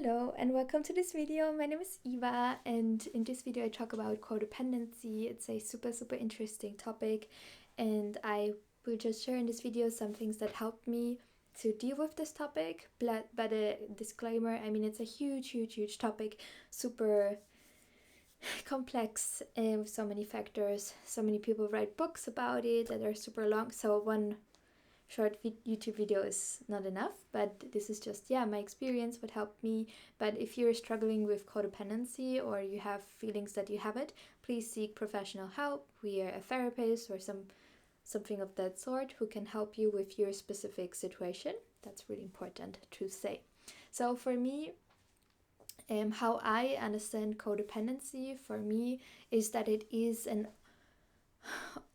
Hello and welcome to this video. My name is Eva and in this video I talk about codependency. It's a super interesting topic and I will just share in this video some things that helped me to deal with this topic. But a disclaimer, I mean it's a huge topic, super complex with so many factors. So many people write books about it that are super long, so one short YouTube video is not enough, but this is just my experience, what helped me. But if you're struggling with codependency or you have feelings that you have it, please seek professional help. We are a therapist or something of that sort who can help you with your specific situation. That's really important to say. So for me, how I understand codependency for me is that it is an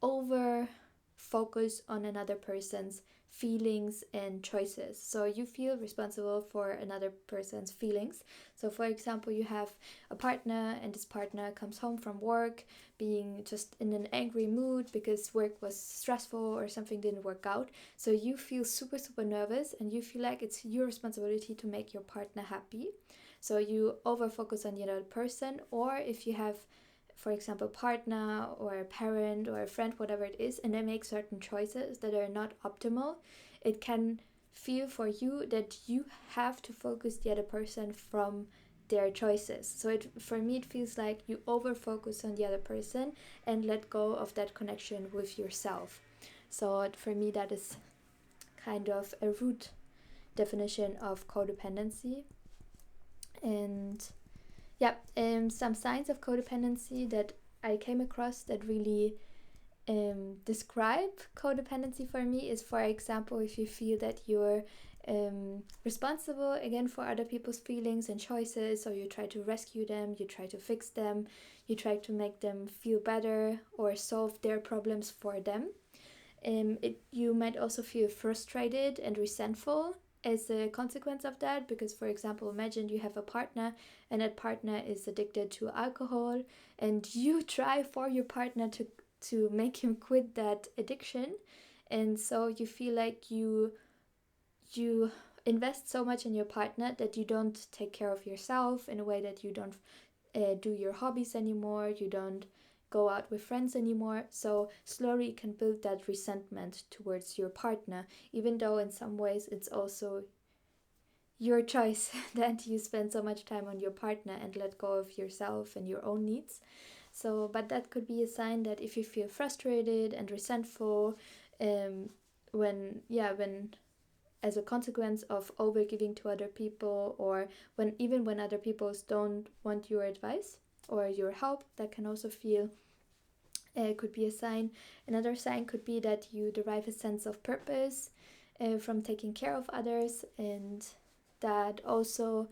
over focus on another person's feelings and choices. So you feel responsible for another person's feelings. So for example, you have a partner and this partner comes home from work being just in an angry mood because work was stressful or something didn't work out. So you feel super nervous and you feel like it's your responsibility to make your partner happy. So you over focus on the other person. Or if you have, for example, partner or a parent or a friend, whatever it is, and they make certain choices that are not optimal, it can feel for you that you have to focus the other person from their choices. So for me, it feels like you over focus on the other person and let go of that connection with yourself. So for me, that is kind of a root definition of codependency. And some signs of codependency that I came across that really describe codependency for me is, for example, if you feel that you're responsible again for other people's feelings and choices, or you try to rescue them, you try to fix them, you try to make them feel better or solve their problems for them. You might also feel frustrated and resentful as a consequence of that, because for example, imagine you have a partner and that partner is addicted to alcohol and you try for your partner to make him quit that addiction, and so you feel like you invest so much in your partner that you don't take care of yourself in a way, that you don't do your hobbies anymore, you don't go out with friends anymore. So slowly you can build that resentment towards your partner, even though in some ways it's also your choice that you spend so much time on your partner and let go of yourself and your own needs. So, but that could be a sign that if you feel frustrated and resentful, when as a consequence of overgiving to other people, or when other people don't want your advice or your help, that can also feel could be a sign. Another sign could be that you derive a sense of purpose from taking care of others, and that also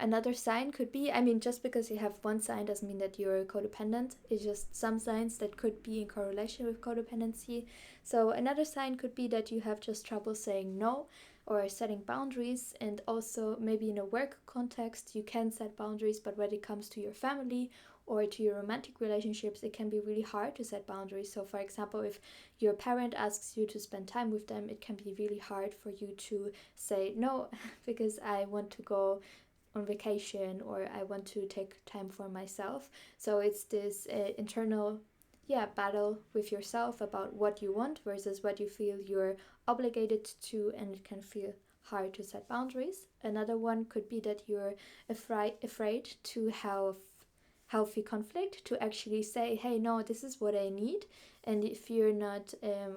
another sign could be, I mean, just because you have one sign doesn't mean that you're codependent. It's just some signs that could be in correlation with codependency. So another sign could be that you have just trouble saying no or setting boundaries. And also maybe in a work context you can set boundaries, but when it comes to your family or to your romantic relationships, it can be really hard to set boundaries. So for example, if your parent asks you to spend time with them, it can be really hard for you to say no because I want to go on vacation or I want to take time for myself. So it's this internal battle with yourself about what you want versus what you feel you're obligated to, and it can feel hard to set boundaries. Another one could be that you're afraid to have healthy conflict, to actually say, hey, no, this is what I need, and if you're not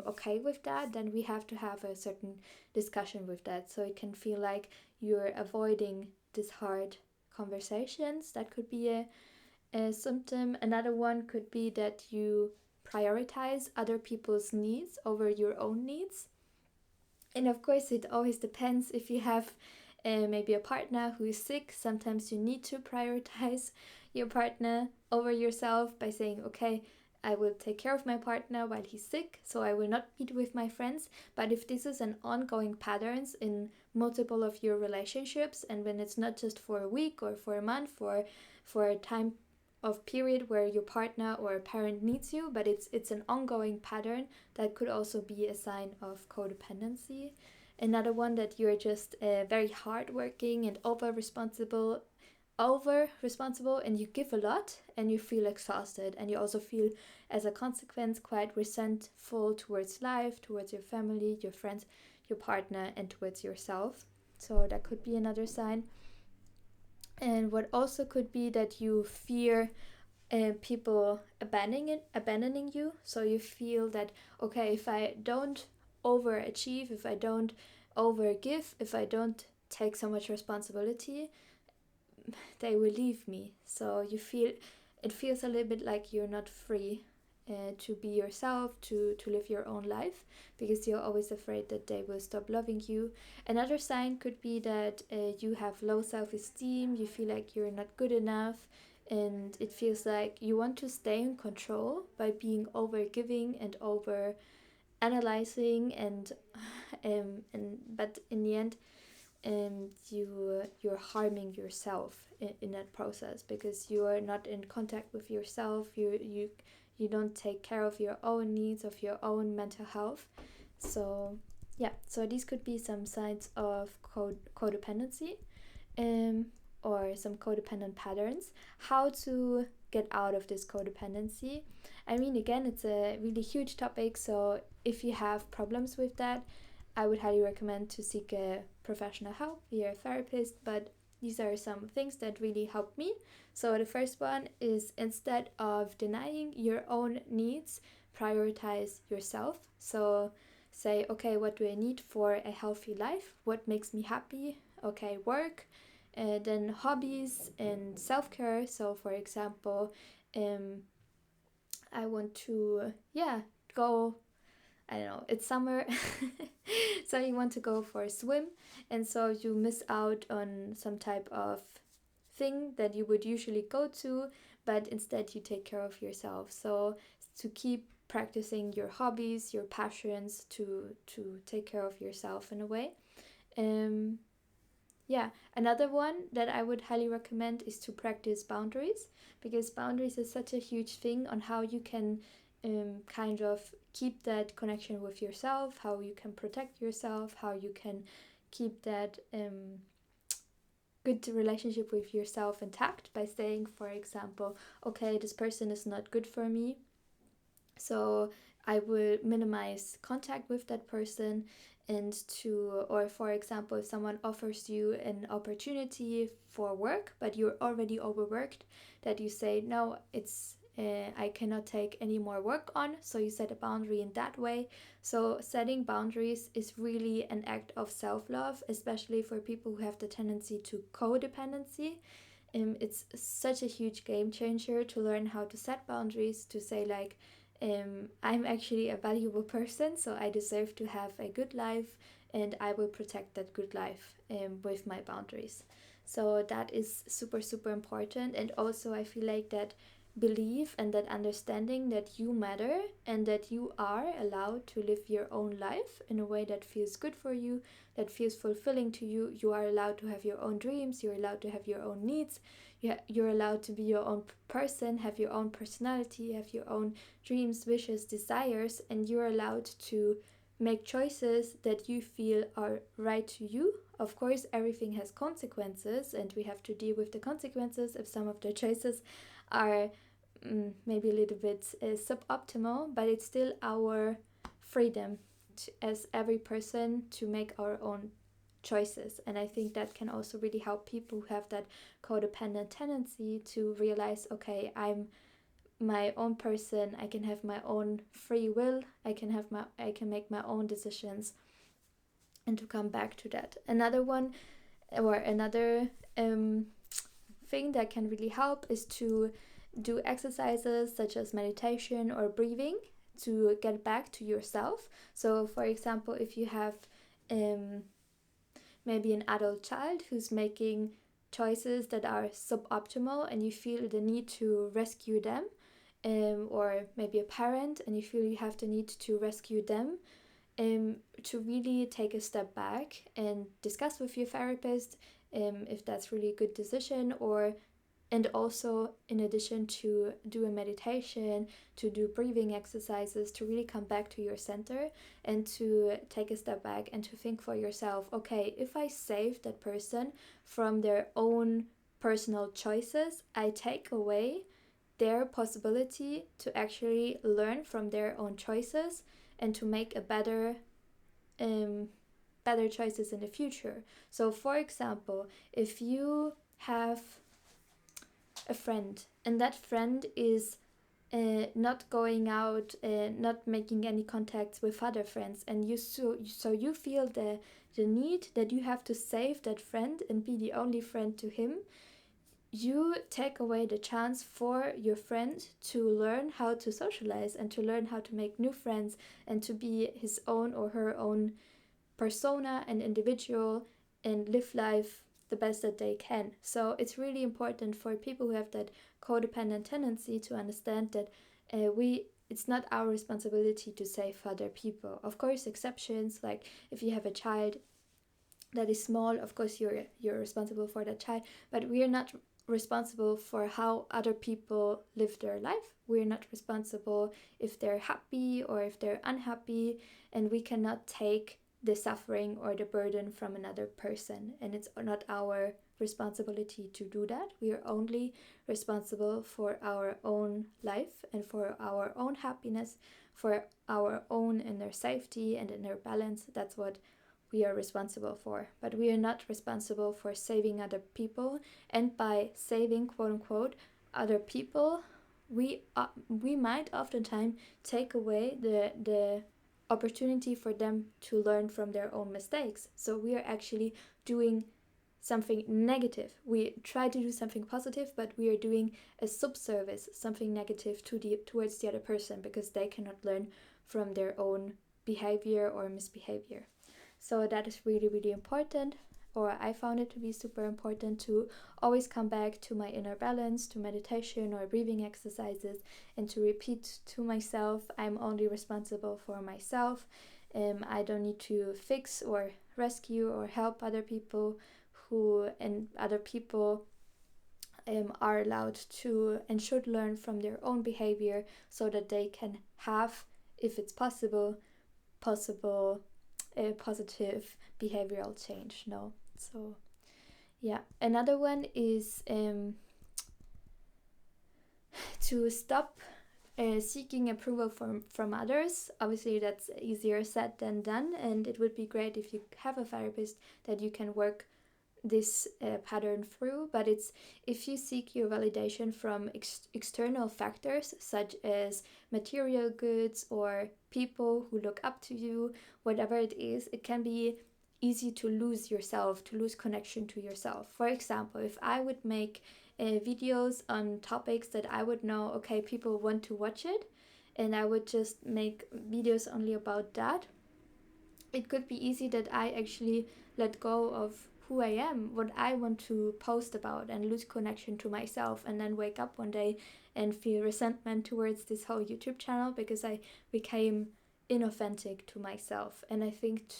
okay with that, then we have to have a certain discussion with that. So it can feel like you're avoiding these hard conversations. That could be a symptom. Another one could be that you prioritize other people's needs over your own needs. And of course, it always depends. If you have maybe a partner who is sick, sometimes you need to prioritize your partner over yourself by saying, okay, I will take care of my partner while he's sick, so I will not meet with my friends. But if this is an ongoing pattern in multiple of your relationships, and when it's not just for a week or for a month, for a time of period where your partner or a parent needs you, but it's an ongoing pattern, that could also be a sign of codependency. Another one, that you're just very hardworking and over responsible, and you give a lot and you feel exhausted, and you also feel as a consequence quite resentful towards life, towards your family, your friends, your partner, and towards yourself. So that could be another sign. And what also could be that you fear people abandoning you. So you feel that, okay, if I don't overachieve, if I don't overgive, if I don't take so much responsibility, they will leave me. So it feels a little bit like you're not free to be yourself, to live your own life, because you're always afraid that they will stop loving you. Another sign could be that you have low self-esteem, you feel like you're not good enough, and it feels like you want to stay in control by being over giving and over analyzing, and but in the end, you're harming yourself in that process, because you are not in contact with yourself. You don't take care of your own needs, of your own mental health. So yeah, so these could be some signs of codependency, or some codependent patterns. How to get out of this codependency? I mean, again, it's a really huge topic, so if you have problems with that, I would highly recommend to seek a professional help via a therapist, but these are some things that really helped me. So the first one is, instead of denying your own needs, prioritize yourself. So say, okay, what do I need for a healthy life? What makes me happy? Okay, work, then hobbies and self-care. So for example, I want to go, I don't know, it's summer, so you want to go for a swim, and so you miss out on some type of thing that you would usually go to, but instead you take care of yourself. So to keep practicing your hobbies, your passions, to take care of yourself in a way. Um, yeah, another one that I would highly recommend is to practice boundaries, because boundaries is such a huge thing on how you can kind of keep that connection with yourself, how you can protect yourself, how you can keep that good relationship with yourself intact by saying, for example, okay, this person is not good for me, so I will minimize contact with that person. And or for example, if someone offers you an opportunity for work, but you're already overworked, that you say, no, I cannot take any more work on. So you set a boundary in that way. So setting boundaries is really an act of self-love, especially for people who have the tendency to codependency. It's such a huge game changer to learn how to set boundaries, to say like, I'm actually a valuable person, so I deserve to have a good life, and I will protect that good life with my boundaries. So that is super, super important. And also, I feel like that belief and that understanding that you matter and that you are allowed to live your own life in a way that feels good for you, that feels fulfilling to you. You are allowed to have your own dreams, you're allowed to have your own needs, you're allowed to be your own person, have your own personality, have your own dreams, wishes, desires, and you're allowed to make choices that you feel are right to you. Of course, everything has consequences, and we have to deal with the consequences if some of the choices are maybe a little bit suboptimal, but it's still our freedom as every person to make our own choices. And I think that can also really help people who have that codependent tendency to realize, okay, I'm my own person, I can have my own free will, I can make my own decisions, and to come back to that. Another thing that can really help is to do exercises such as meditation or breathing to get back to yourself. So for example, if you have maybe an adult child who's making choices that are suboptimal and you feel the need to rescue them, or maybe a parent and you feel you have the need to rescue them, to really take a step back and discuss with your therapist if that's really a good decision, or And also, in addition to do a meditation, to do breathing exercises, to really come back to your center and to take a step back and to think for yourself, okay, if I save that person from their own personal choices, I take away their possibility to actually learn from their own choices and to make a better choices in the future. So for example, if you have a friend and that friend is not going out, not making any contacts with other friends, and you feel the need that you have to save that friend and be the only friend to him, you take away the chance for your friend to learn how to socialize and to learn how to make new friends and to be his own or her own persona and individual and live life the best that they can. So it's really important for people who have that codependent tendency to understand that it's not our responsibility to save other people. Of course, exceptions, like if you have a child that is small, of course you're responsible for that child, but we are not responsible for how other people live their life. We're not responsible if they're happy or if they're unhappy, and we cannot take the suffering or the burden from another person, and it's not our responsibility to do that. We are only responsible for our own life and for our own happiness, for our own inner safety and inner balance. That's what we are responsible for, but we are not responsible for saving other people. And by saving, quote unquote, other people, we might oftentimes take away the opportunity for them to learn from their own mistakes. So we are actually doing something negative. We try to do something positive, but we are doing a subservice, something negative towards the other person, because they cannot learn from their own behavior or misbehavior. So that is really, really important, or I found it to be super important, to always come back to my inner balance, to meditation or breathing exercises, and to repeat to myself, I'm only responsible for myself. I don't need to fix or rescue or help other people, and other people are allowed to and should learn from their own behavior so that they can have, if it's possible a positive behavioral change. No, so yeah. Another one is to stop seeking approval from others. Obviously that's easier said than done, and it would be great if you have a therapist that you can work this pattern through. But it's if you seek your validation from external factors such as material goods or people who look up to you, whatever it is, it can be easy to lose yourself, to lose connection to yourself. For example, if I would make videos on topics that I would know, okay, people want to watch it, and I would just make videos only about that, it could be easy that I actually let go of who I am, what I want to post about, and lose connection to myself, and then wake up one day and feel resentment towards this whole YouTube channel because I became inauthentic to myself. And I think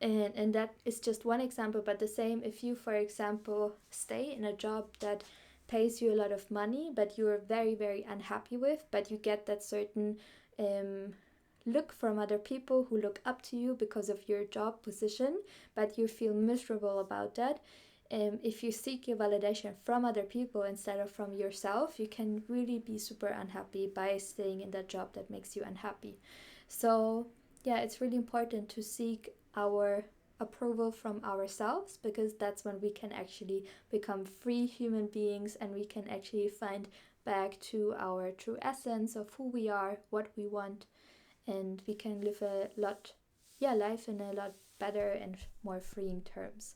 and that is just one example, but the same if you, for example, stay in a job that pays you a lot of money but you're very, very unhappy with, but you get that certain look from other people who look up to you because of your job position, but you feel miserable about that. If you seek your validation from other people instead of from yourself, you can really be super unhappy by staying in that job that makes you unhappy. So yeah, it's really important to seek our approval from ourselves, because that's when we can actually become free human beings and we can actually find back to our true essence of who we are, what we want, and we can live life in a lot better and more freeing terms.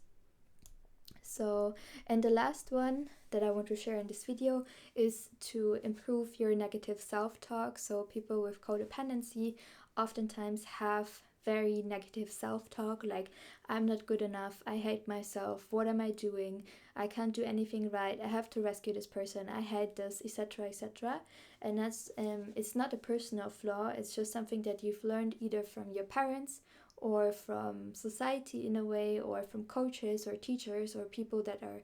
So, and the last one that I want to share in this video is to improve your negative self-talk. So people with codependency oftentimes have very negative self-talk, like I'm not good enough, I hate myself, what am I doing, I can't do anything right, I have to rescue this person, I hate this, etc., etc. And that's it's not a personal flaw, it's just something that you've learned either from your parents or from society in a way, or from coaches or teachers or people that are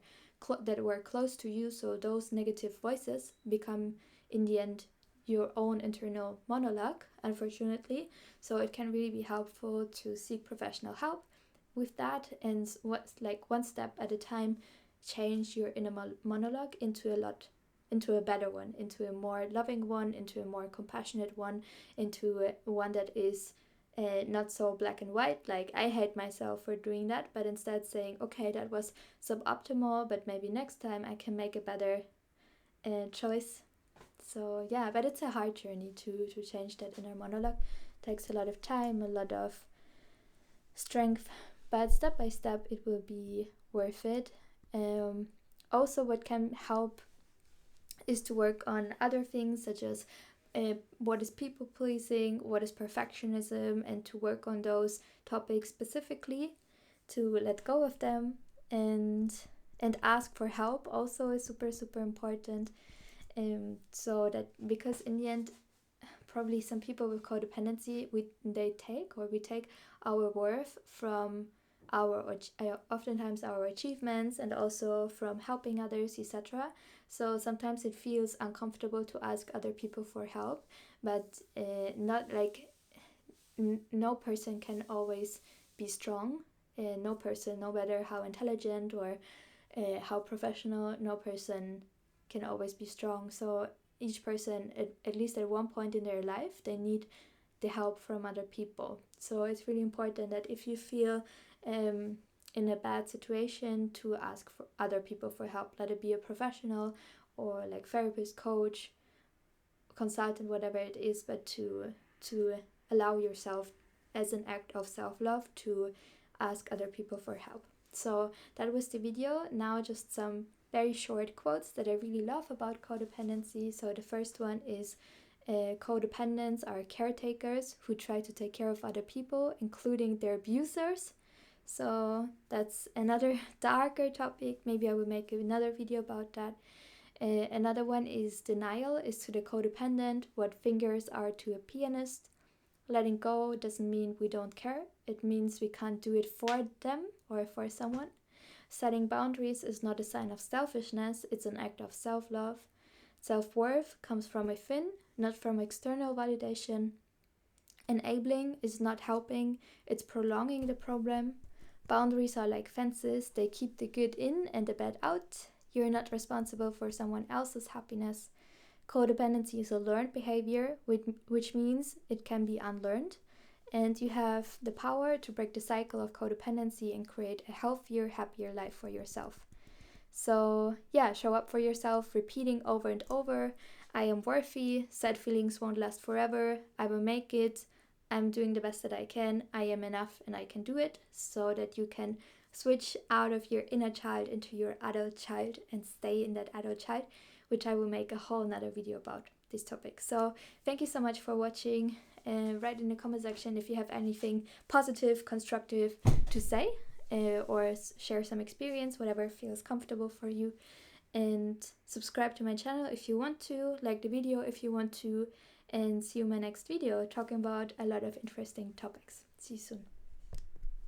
that were close to you, so those negative voices become in the end your own internal monologue, unfortunately. So it can really be helpful to seek professional help with that, and what's like one step at a time, change your inner monologue into a better one, into a more loving one, into a more compassionate one, into one that is not so black and white, like I hate myself for doing that, but instead saying, okay, that was suboptimal, but maybe next time I can make a better choice. So yeah, but it's a hard journey to change that inner monologue. It takes a lot of time, a lot of strength, but step by step it will be worth it. Also, what can help is to work on other things, such as what is people pleasing, what is perfectionism, and to work on those topics specifically, to let go of them, and ask for help also is super important. So that, because in the end, probably some people with codependency, we take our worth from oftentimes our achievements, and also from helping others, etc. So sometimes it feels uncomfortable to ask other people for help, but not like no person can always be strong. No person, no matter how intelligent or how professional, no person can always be strong. So each person, at least at one point in their life, they need the help from other people. So it's really important that if you feel in a bad situation, to ask for other people for help, let it be a professional or like therapist, coach, consultant, whatever it is, but to allow yourself, as an act of self-love, to ask other people for help. So that was the video. Now just some very short quotes that I really love about codependency. So the first one is, codependents are caretakers who try to take care of other people, including their abusers. So that's another darker topic. Maybe I will make another video about that. Another one is, denial is to the codependent what fingers are to a pianist. Letting go doesn't mean we don't care. It means we can't do it for them or for someone. Setting boundaries is not a sign of selfishness, it's an act of self-love. Self-worth comes from within, not from external validation. Enabling is not helping, it's prolonging the problem. Boundaries are like fences, they keep the good in and the bad out. You're not responsible for someone else's happiness. Codependency is a learned behavior, which means it can be unlearned. And you have the power to break the cycle of codependency and create a healthier, happier life for yourself. So yeah, show up for yourself, repeating over and over, I am worthy, sad feelings won't last forever, I will make it, I'm doing the best that I can, I am enough and I can do it, so that you can switch out of your inner child into your adult child and stay in that adult child, which I will make a whole nother video about this topic. So thank you so much for watching. Write in the comment section if you have anything positive, constructive to say, or share some experience, whatever feels comfortable for you. And subscribe to my channel if you want to, like the video if you want to, and see you in my next video talking about a lot of interesting topics. See you soon.